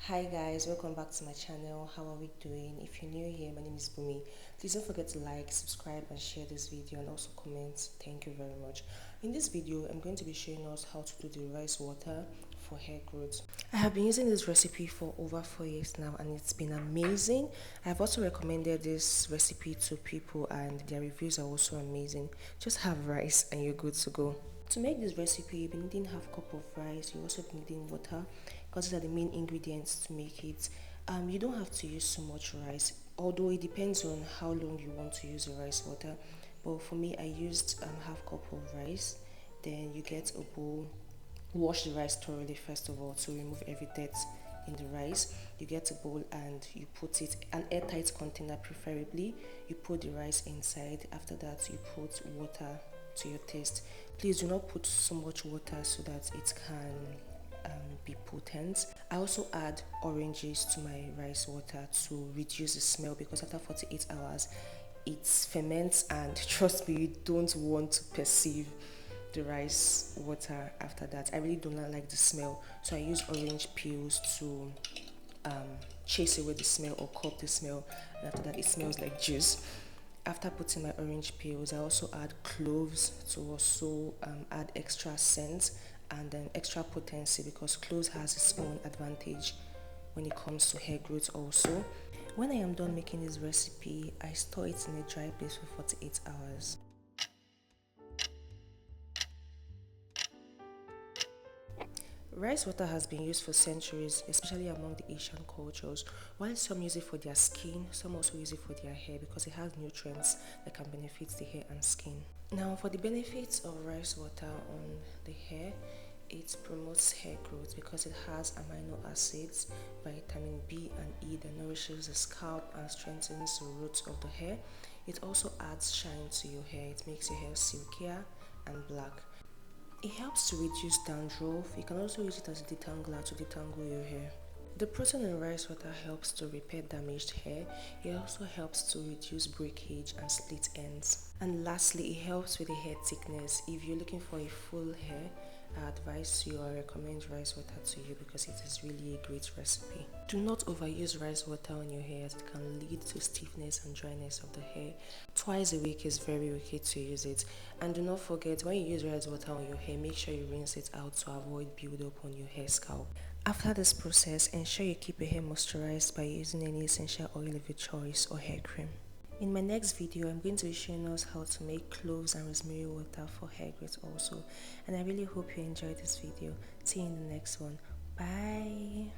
Hi guys, welcome back to my channel. How are we doing? If you're new here, my name is Bumi. Please don't forget to like, subscribe and share this video and also comment. Thank you very much. In this video, I'm going to be showing us how to do the rice water for hair growth. I have been using this recipe for over 4 years now and it's been amazing. I've also recommended this recipe to people and their reviews are also amazing. Just have rice and you're good to go. To make this recipe, you'll be needing half cup of rice. You also be needing water because these are the main ingredients to make it. You don't have to use so much rice, although it depends on how long you want to use the rice water. But for me, I used half cup of rice. Then you get a bowl. Wash the rice thoroughly first of all to remove every dirt in the rice. You get a bowl and you put it an airtight container preferably. You put the rice inside. After that, you put water to your taste. Please do not put so much water so that it can be potent. I also add oranges to my rice water to reduce the smell because after 48 hours it ferments and trust me, you don't want to perceive the rice water after that. I really do not like the smell, so I use orange peels to chase away the smell or curb the smell, and after that it smells like juice. After putting my orange peels, I also add cloves to also add extra scent and extra potency because cloves has its own advantage when it comes to hair growth also. When I am done making this recipe, I store it in a dry place for 48 hours. Rice water has been used for centuries, especially among the Asian cultures. While some use it for their skin, some also use it for their hair because it has nutrients that can benefit the hair and skin. Now, for the benefits of rice water on the hair, it promotes hair growth because it has amino acids, vitamin B and E that nourishes the scalp and strengthens the roots of the hair. It also adds shine to your hair. It makes your hair silkier and black. It helps to reduce dandruff. You can also use it as a detangler to detangle your hair. The protein in rice water helps to repair damaged hair. It also helps to reduce breakage and split ends. And lastly, it helps with the hair thickness. If you're looking for a full hair, I advise you or recommend rice water to you because it is really a great recipe. Do not overuse rice water on your hair as it can lead to stiffness and dryness of the hair. Twice a week is very okay to use it. And do not forget, when you use rice water on your hair, make sure you rinse it out to avoid build-up on your hair scalp. After this process, ensure you keep your hair moisturized by using any essential oil of your choice or hair cream. In my next video, I'm going to be showing us how to make cloves and rosemary water for hair growth also. And I really hope you enjoyed this video. See you in the next one. Bye.